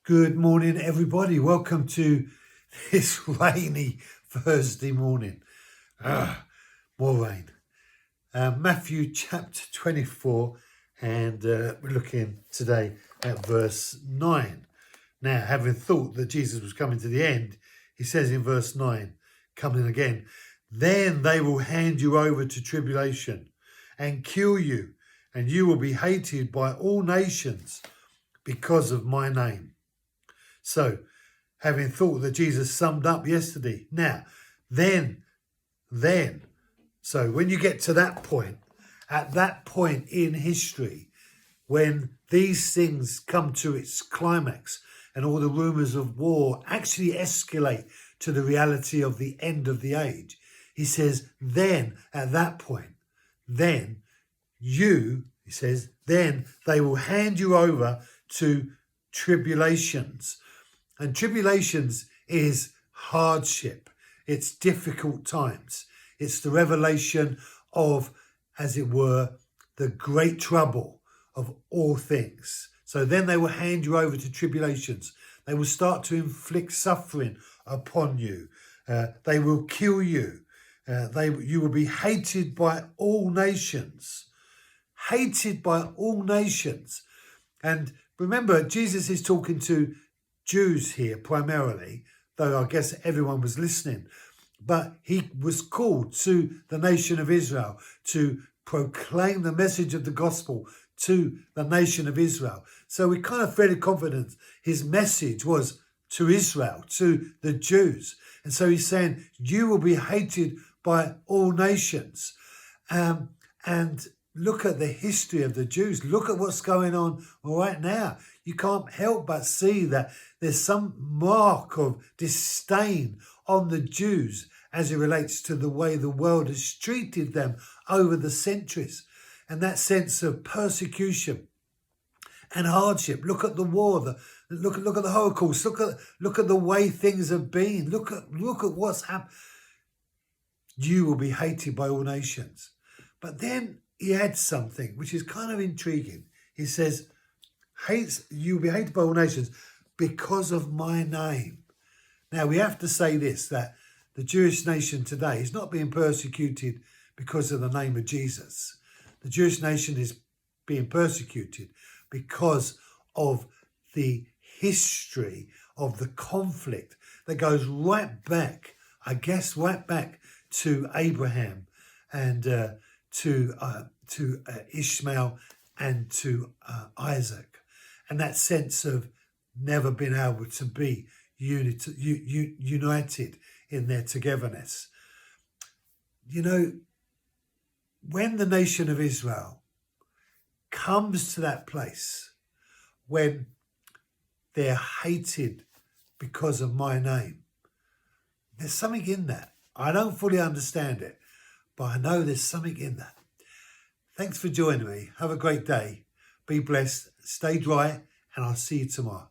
Good morning, everybody. Welcome to this rainy Thursday morning. More rain. Matthew chapter 24, and we're looking today at verse 9. Now, having thought that Jesus was coming to the end, he says in verse 9, coming again, then they will hand you over to tribulation and kill you, and you will be hated by all nations because of my name. So, having thought that Jesus summed up yesterday, now, then. So when you get to that point, at that point in history, when these things come to its climax and all the rumours of war actually escalate to the reality of the end of the age, he says, then, at that point, then they will hand you over to tribulations. And tribulations is hardship. It's difficult times. It's the revelation of, as it were, the great trouble of all things. So then they will hand you over to tribulations. They will start to inflict suffering upon you. They will kill you. You will be hated by all nations. Hated by all nations. And remember, Jesus is talking to Jews here primarily, though I guess everyone was listening. But he was called to the nation of Israel to proclaim the message of the gospel to the nation of Israel. So we kind of fairly confident his message was to Israel, to the Jews. And so he's saying, you will be hated by all nations. And look at the history of the Jews. Look at what's going on right now. You can't help but see that there's some mark of disdain on the Jews as it relates to the way the world has treated them over the centuries. And that sense of persecution and hardship. Look at the war. Look at the Holocaust. Look at the way things have been. Look at what's happened. You will be hated by all nations. But then he adds something which is kind of intriguing. He says, you'll be hated by all nations because of my name. Now, we have to say this, that the Jewish nation today is not being persecuted because of the name of Jesus. The Jewish nation is being persecuted because of the history of the conflict that goes right back to Abraham and to Ishmael and to Isaac, and that sense of never being able to be united in their togetherness. You know, when the nation of Israel comes to that place when they're hated because of my name, there's something in that. I don't fully understand it, but I know there's something in that. Thanks for joining me. Have a great day. Be blessed. Stay dry, and I'll see you tomorrow.